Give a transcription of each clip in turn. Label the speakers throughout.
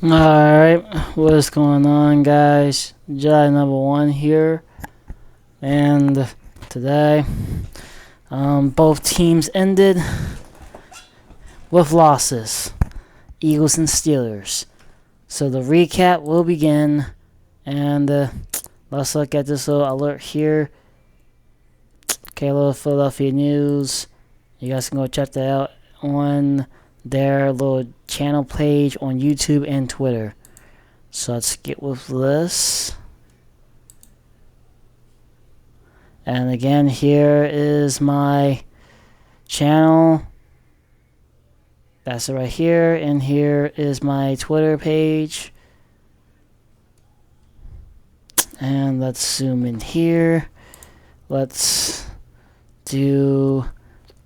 Speaker 1: Alright, what's going on, guys? Jedi number one here, and today, both teams ended with losses, Eagles and Steelers. So the recap will begin, and let's look at this little alert here. Okay, a little Philadelphia news. You guys can go check that out on their little channel page on YouTube and Twitter. So let's get with this. And again, here is my channel. That's it right here. And here is my Twitter page. And let's zoom in here. Let's do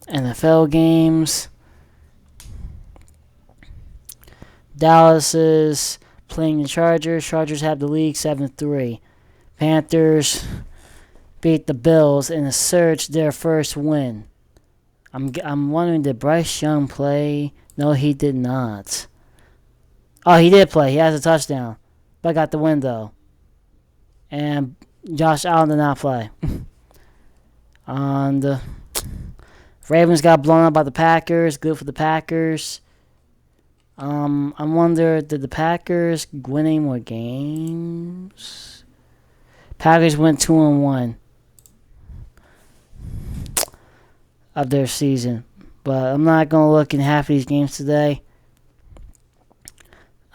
Speaker 1: NFL games. Dallas is playing the Chargers. Chargers have the lead 7-3. Panthers beat the Bills in a surge their first win. I'm wondering, did Bryce Young play? No, he did not. Oh, he did play. He has a touchdown. But got the win, though. And Josh Allen did not play. And the Ravens got blown up by the Packers. Good for the Packers. I wonder, did the Packers win any more games? Packers went 2-1 of their season, but I'm not gonna look in half of these games today.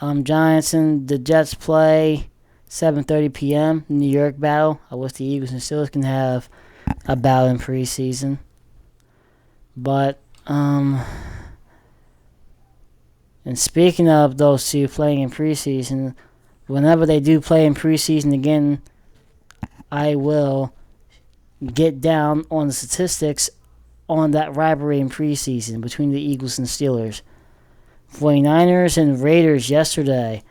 Speaker 1: Giants and the Jets play 7:30 p.m. New York battle. I wish the Eagles and Steelers can have a battle in preseason, but and speaking of those two playing in preseason, whenever they do play in preseason again, I will get down on the statistics on that rivalry in preseason between the Eagles and Steelers. 49ers and Raiders yesterday.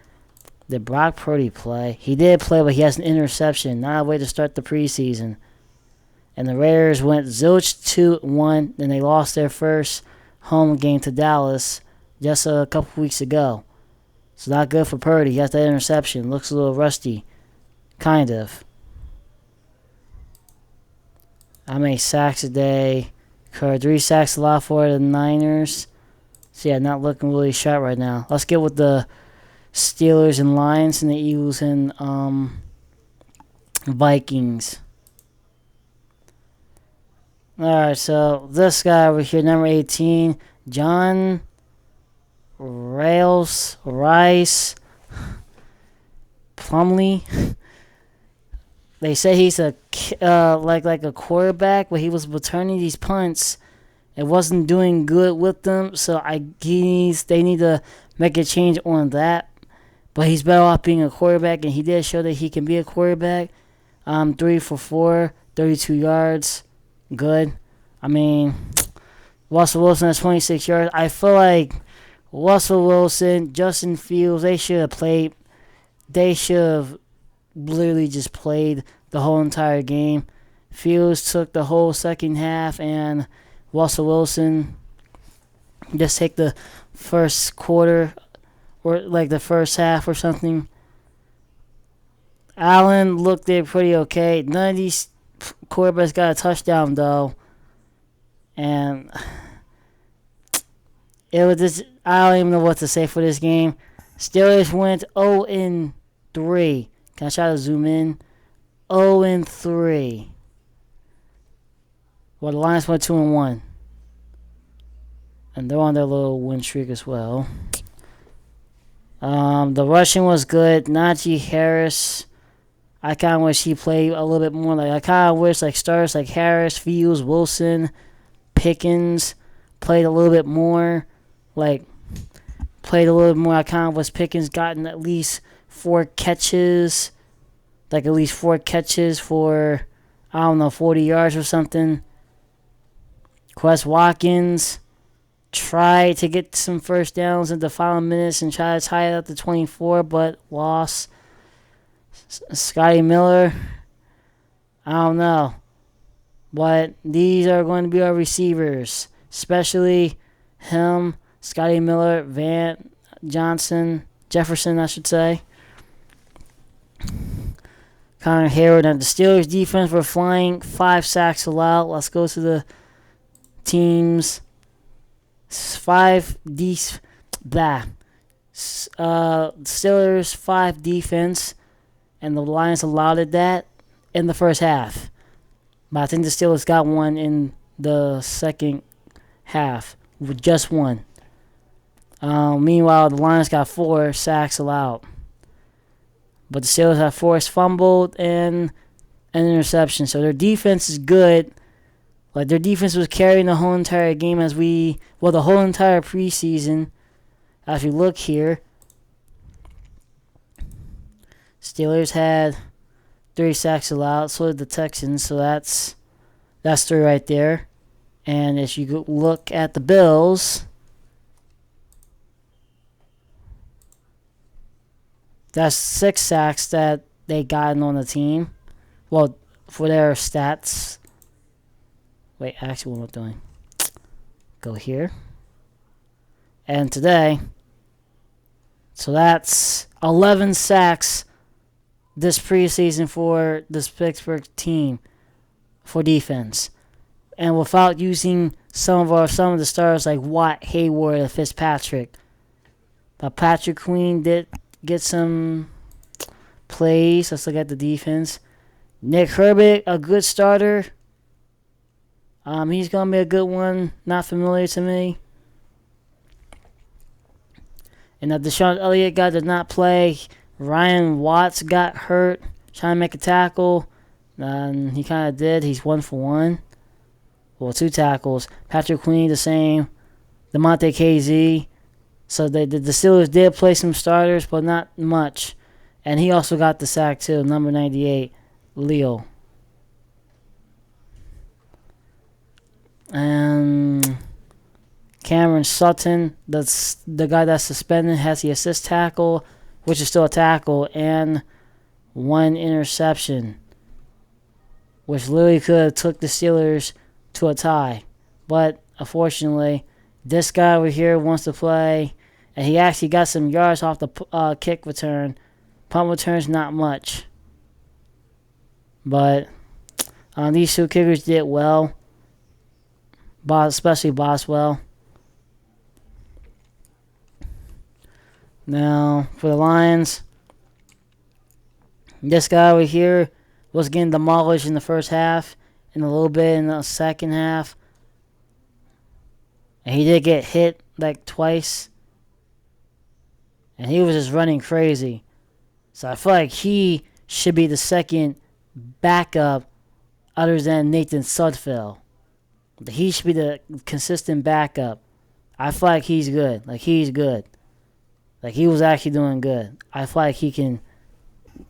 Speaker 1: Did Brock Purdy play? He did play, but he has an interception. Not a way to start the preseason. And the Raiders went zilch 2-1, and they lost their first home game to Dallas just a couple weeks ago. So not good for Purdy. He has that interception. Looks a little rusty. Kind of. How many sacks a day? 3 sacks a lot for the Niners. So yeah, not looking really sharp right now. Let's get with the Steelers and Lions and the Eagles and Vikings. Alright, so this guy over here, number 18, John Rice Plumley. They say he's a like a quarterback, but he was returning these punts. It wasn't doing good with them, so they need to make a change on that. But he's better off being a quarterback, and he did show that he can be a quarterback. 3 for 4, 32 yards, good. I mean, Russell Wilson has 26 yards. I feel like Russell Wilson, Justin Fields, they should have played. They should have literally just played the whole entire game. Fields took the whole second half, and Russell Wilson just take the first quarter or like the first half or something. Allen looked there pretty okay. None of these quarterbacks got a touchdown, though. And it was just, I don't even know what to say for this game. Steelers went 0-3. Can I try to zoom in? 0-3. Well, the Lions went 2-1. And they're on their little win streak as well. The rushing was good. Najee Harris, I kind of wish he played a little bit more. Like, I kind of wish starters like Harris, Fields, Wilson, Pickens played a little bit more. I kind of wish Pickens gotten at least 4 catches. At least 4 catches for, 40 yards or something. Quest Watkins tried to get some first downs in the final minutes and try to tie it up to 24, but lost. Scotty Miller, I don't know. But these are going to be our receivers, especially him, Scotty Miller, Van Johnson, Jefferson, I should say. Connor Hayward. And the Steelers defense were flying 5 sacks allowed. Let's go to the teams. Steelers 5 defense, and the Lions allowed that in the first half. But I think the Steelers got one in the second half with just one. Meanwhile, the Lions got 4 sacks allowed. But the Steelers have forced fumbled and an interception. So their defense is good. Like, their defense was carrying the whole entire game the whole entire preseason. As we look here, Steelers had 3 sacks allowed. So did the Texans. So that's 3 right there. And as you look at the Bills, that's 6 sacks that they gotten on the team. Well, for their stats. Wait, actually, what am I doing? Go here. And today, so that's 11 sacks this preseason for this Pittsburgh team for defense. And without using some of the stars like Watt, Hayward, and Fitzpatrick. But Patrick Queen did get some plays. Let's look at the defense. Nick Herbig, a good starter. He's going to be a good one. Not familiar to me. And the Deshaun Elliott guy did not play. Ryan Watts got hurt trying to make a tackle. And he kind of did. He's 1 for 1. Well, 2 tackles. Patrick Queen, the same. DeMonte KZ. So the Steelers did play some starters, but not much. And he also got the sack, too. Number 98, Leo. And Cameron Sutton, that's the guy that's suspended, has the assist tackle, which is still a tackle, and 1 interception, which literally could have took the Steelers to a tie. But unfortunately, this guy over here wants to play, and he actually got some yards off the kick return. Punt returns, not much. But these 2 kickers did well. Especially Boswell. Now, for the Lions, this guy over here was getting demolished in the first half and a little bit in the second half. And he did get hit like twice. And he was just running crazy. So I feel like he should be the second backup other than Nathan Sudfeld. He should be the consistent backup. I feel like he's good. He's good. He was actually doing good. I feel like he can,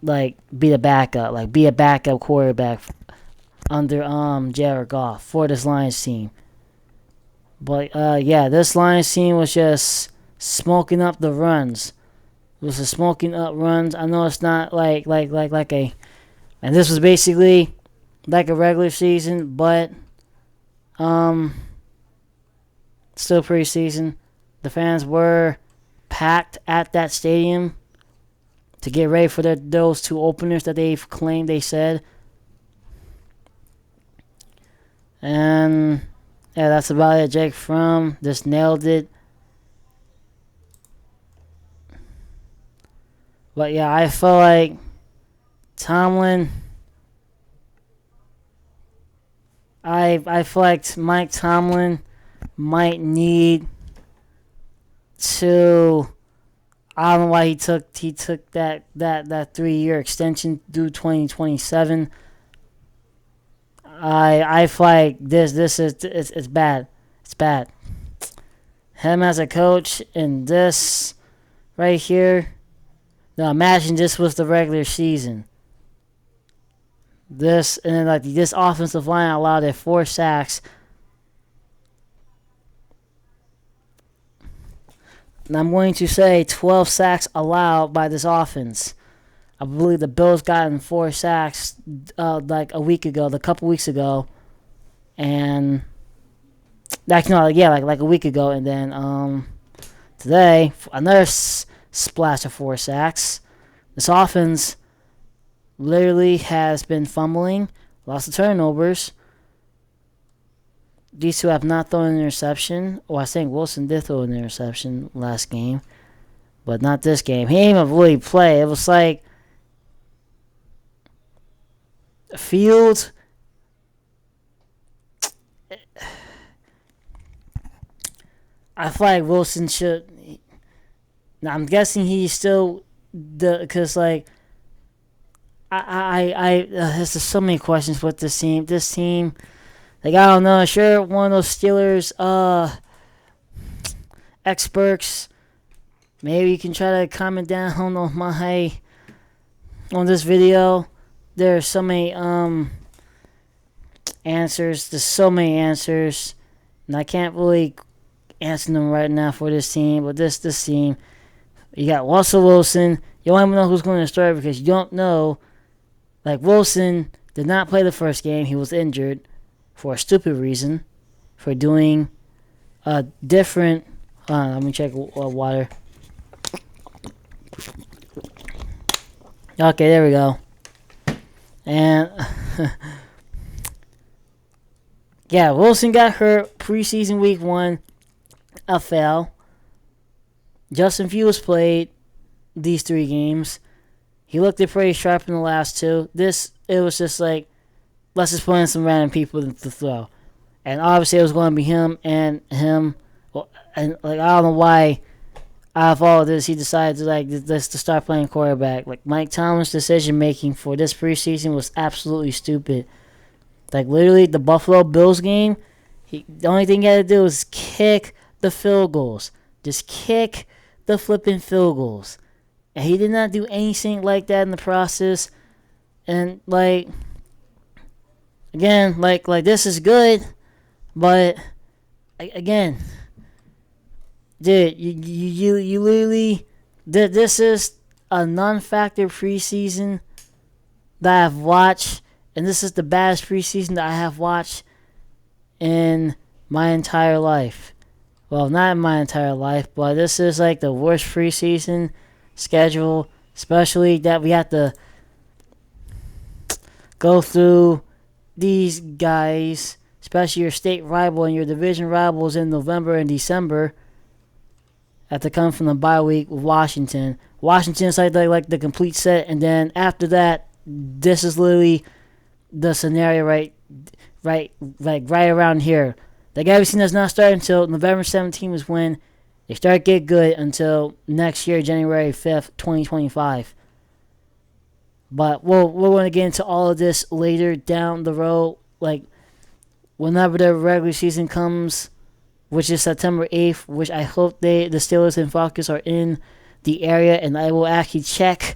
Speaker 1: be the backup. Be a backup quarterback under Jared Goff for this Lions team. But, this Lions team was just smoking up the runs. It was just smoking up runs. I know it's not like a... And this was basically like a regular season, but... still preseason. The fans were packed at that stadium to get ready for those 2 openers that they've claimed they said. And yeah, that's about it. Jake Fromm just nailed it. But yeah, I feel like Tomlin... I feel like Mike Tomlin might need to... I don't know why he took that 3-year extension through 2027. I feel like this is it's bad. It's bad. Him as a coach and this right here. Now imagine this was the regular season. This and then this offensive line allowed it 4 sacks. And I'm going to say 12 sacks allowed by this offense. I believe the Bills gotten 4 sacks a couple weeks ago, and a week ago, and then today another splash of 4 sacks. This offense literally has been fumbling, lots of turnovers. These two have not thrown an interception. Well, I think Wilson did throw an interception last game, but not this game. He didn't even really play. It was like Fields. I feel like Wilson should. Now I'm guessing he's still because like there's just so many questions with this team. This team, like I don't know. Sure, one of those Steelers experts. Maybe you can try to comment down on this video. There's so many answers. There's so many answers, and I can't really answer them right now for this team. But this team, you got Russell Wilson. You don't even know who's going to start because you don't know. Like Wilson did not play the first game. He was injured for a stupid reason, for doing a different. Let me check water. Okay, there we go. And yeah, Wilson got hurt preseason week 1. A foul. Justin Fields played these 3 games. He looked pretty sharp in the last 2. It was just like, let's just put in some random people to throw. And obviously it was going to be him and him. Well, and like I don't know why out of all of this he decided to start playing quarterback. Like Mike Tomlin's decision making for this preseason was absolutely stupid. Like literally the Buffalo Bills game, the only thing he had to do was kick the field goals. Just kick the flipping field goals. And he did not do anything like that in the process. And like again, like this is good, but again, dude, you literally this is a non-factor preseason that I've watched, and this is the baddest preseason that I have watched in my entire life. Well, not in my entire life, but this is like the worst preseason schedule, especially that we have to go through these guys, especially your state rival and your division rivals in November and December, have to come from the bye week with Washington. Washington's like the complete set, and then after that, this is literally the scenario right around here. Like everything does not start until November 17th is when they start get good until next year, January 5th, 2025. But we're going to get into all of this later down the road, like whenever the regular season comes, which is September 8th, which I hope the Steelers and Falcons are in the area, and I will actually check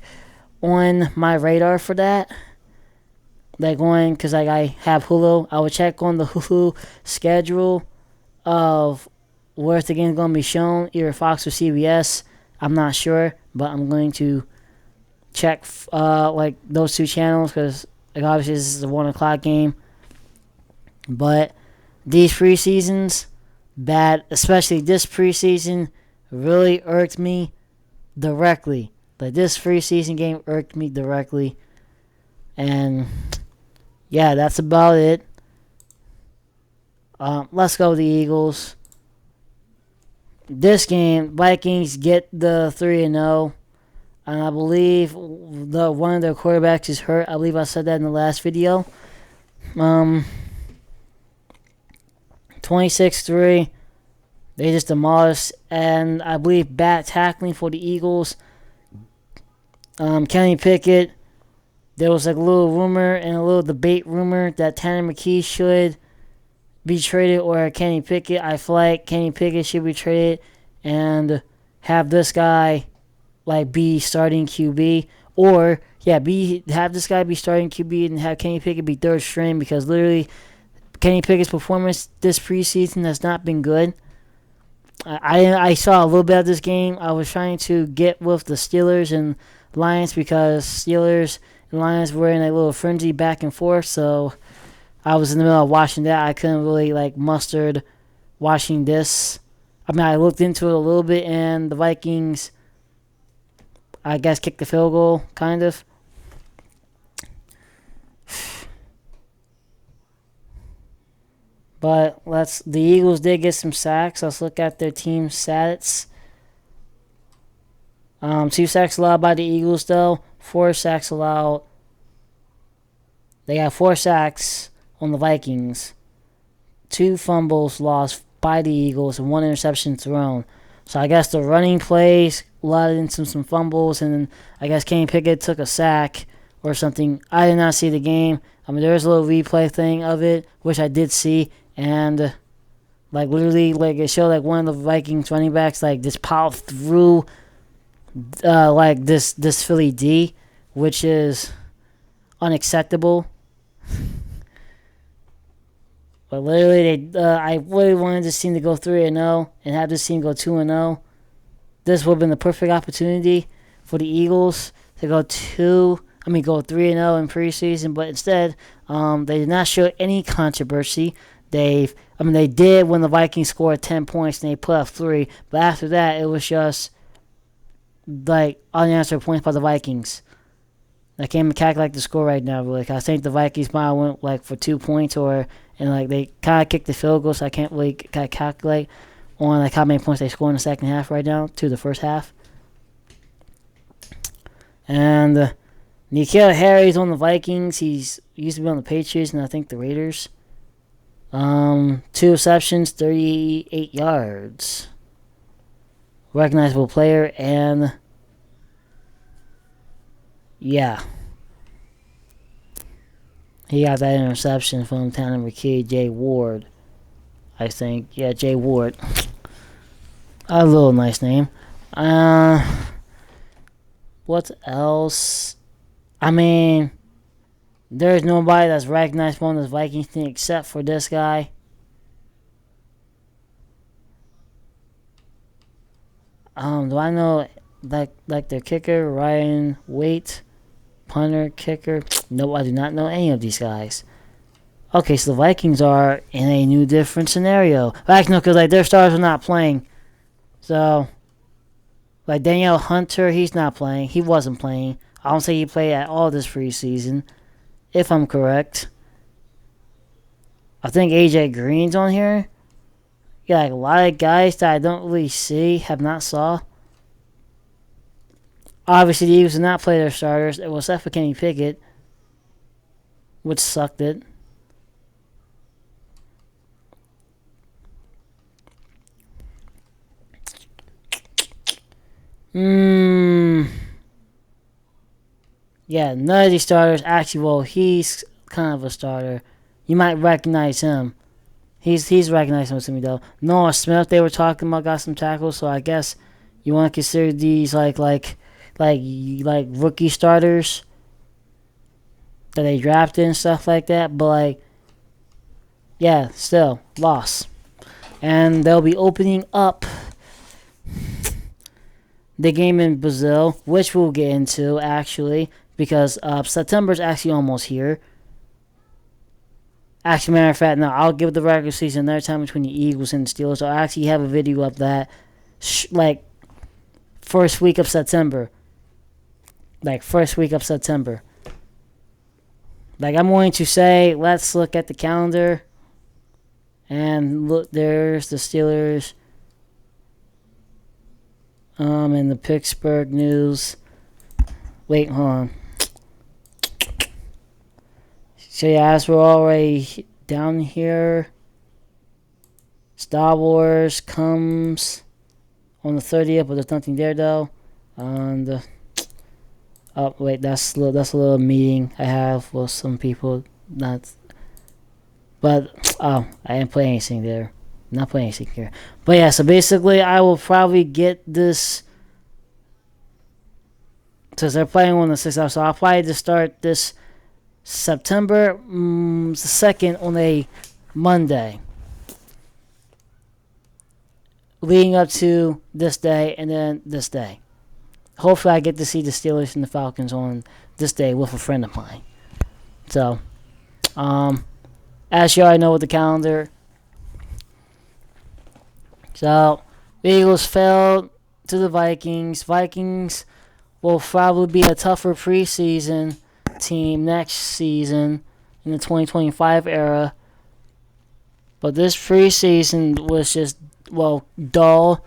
Speaker 1: on my radar for that. Because I have Hulu, I will check on the Hulu schedule of where the game's going to be shown, either Fox or CBS. I'm not sure, but I'm going to check those 2 channels because obviously this is a 1 o'clock game. But these preseasons, bad, especially this preseason, really irked me directly. Like this preseason game irked me directly. And yeah, that's about it. Let's go with the Eagles. This game, Vikings get the 3-0. And I believe one of their quarterbacks is hurt. I believe I said that in the last video. 26-3. They just demolished. And I believe bad tackling for the Eagles. Kenny Pickett. There was like a little rumor and a little debate rumor that Tanner McKee should be traded or Kenny Pickett. I feel like Kenny Pickett should be traded and have this guy be starting QB, or have this guy be starting QB and have Kenny Pickett be 3rd string, because literally Kenny Pickett's performance this preseason has not been good. I saw a little bit of this game. I was trying to get with the Steelers and Lions because Steelers and Lions were in a little frenzy back and forth, so I was in the middle of watching that. I couldn't really muster watching this. I mean, I looked into it a little bit, and the Vikings I guess kick the field goal, kind of. But the Eagles did get some sacks. Let's look at their team stats. 2 sacks allowed by the Eagles, though. 4 sacks allowed. They got 4 sacks on the Vikings. 2 fumbles lost by the Eagles and 1 interception thrown. So I guess the running plays allowed into some fumbles, and then I guess Kenny Pickett took a sack or something. I did not see the game. I mean, there was a little replay thing of it, which I did see, and literally, it showed one of the Vikings running backs just powered through this Philly D, which is unacceptable. But literally, I really wanted this team to go 3-0 and have this team go 2-0. This would have been the perfect opportunity for the Eagles to go 3-0 in preseason. But instead, they did not show any controversy. They did when the Vikings scored 10 points and they put up 3. But after that, it was just unanswered points by the Vikings. I can't even calculate the score right now. But I think the Vikings might have went for 2 points, and they kind of kicked the field goal, so I can't really calculate on how many points they scored in the second half right now to the first half. And N'Keal Harry's on the Vikings. He's used to be on the Patriots and I think the Raiders. 2 receptions, 38 yards. Recognizable player, and yeah. He got that interception from Tanner McKee, Jay Ward. I think. Yeah, Jay Ward. A little nice name. What else? There's nobody that's recognized on this Vikings team except for this guy. Do I know their kicker, Ryan Waite? Punter, kicker. No, I do not know any of these guys. Okay, so the Vikings are in a new, different scenario. Actually, no, because their stars are not playing. So, Danielle Hunter, he's not playing. He wasn't playing. I don't think he played at all this preseason, if I'm correct. I think AJ Green's on here. Yeah, a lot of guys that I don't really have not saw. Obviously, the Eagles did not play their starters. It was except for Kenny Pickett, which sucked it. Yeah, none of these starters actually. He's kind of a starter. You might recognize him. He's recognizable to me though. Noah Smith, they were talking about, got some tackles. So I guess you want to consider these like rookie starters that they drafted and stuff like that. But yeah, still loss. And they'll be opening up the game in Brazil, which we'll get into actually, because September's actually almost here. Actually, matter of fact, no, I'll give the regular season another time between the Eagles and the Steelers. I'll actually have a video of that, first week of September. First week of September. I'm going to say, let's look at the calendar. And look, there's the Steelers. And the Pittsburgh News. Wait, hold on. So yeah, as we're already down here, Star Wars comes on the 30th, but there's nothing there though. And oh wait, that's a little meeting I have with some people. I didn't play anything there. Not playing anything here. But yeah, so basically, I will probably get this because they're playing on the 6th. So I'll probably just start this September 2nd on a Monday, leading up to this day and then this day. Hopefully I get to see the Steelers and the Falcons on this day with a friend of mine. So, as you already know with the calendar, so the Eagles fell to the Vikings. Vikings will probably be a tougher preseason team next season in the 2025 era. But this preseason was just, dull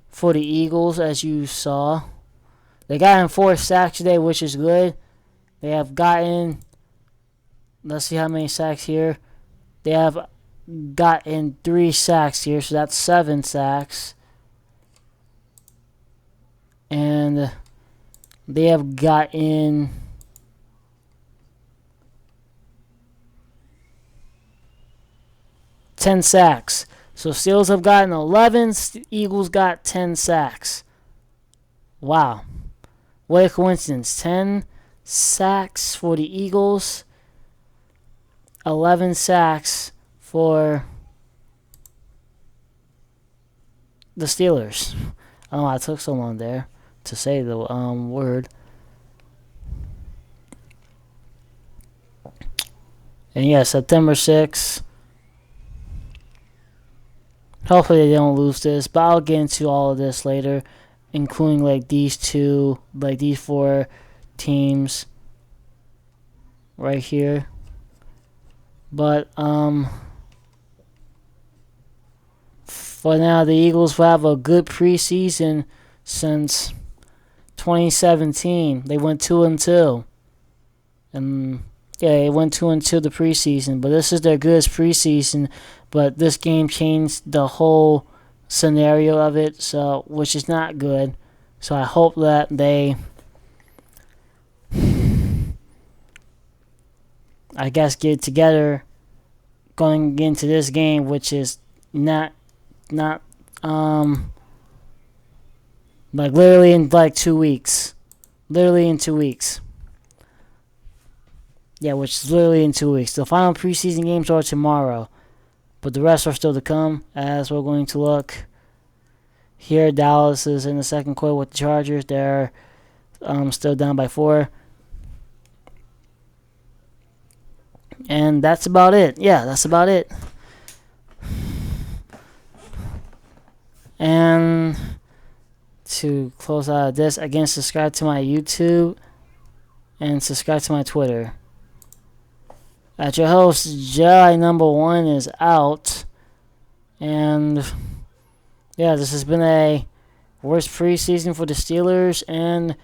Speaker 1: for the Eagles, as you saw. They got in 4 sacks today, which is good. They have gotten, let's see how many sacks here. They have gotten 3 sacks here, so that's 7 sacks. And they have gotten 10 sacks. So Steelers have gotten 11, Eagles got 10 sacks. Wow. What a coincidence. 10 sacks for the Eagles, 11 sacks for the Steelers. I don't know why it took so long there to say the word. And yeah, September 6th. Hopefully they don't lose this, but I'll get into all of this later, including like these 4 teams right here. But for now, the Eagles will have a good preseason since 2017. They went 2-2, and yeah, they went 2-2 the preseason. But this is their goodest preseason. But this game changed the whole scenario of it, so which is not good. So I hope that they, I guess, get it together going into this game, which is not like literally in like 2 weeks. Literally in 2 weeks. Yeah, which is literally in 2 weeks. The final preseason games are tomorrow, but the rest are still to come, as we're going to look here. Dallas is in the second quarter with the Chargers. They're still down by 4. And that's about it. Yeah, that's about it. And to close out of this, again, subscribe to my YouTube and subscribe to my Twitter. At your host, Jedi number 1 is out. And yeah, this has been a worst preseason for the Steelers and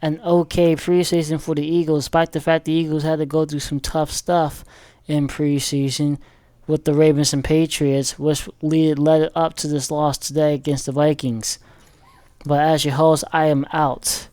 Speaker 1: an okay preseason for the Eagles, despite the fact the Eagles had to go through some tough stuff in preseason with the Ravens and Patriots, which led up to this loss today against the Vikings. But as your host, I am out.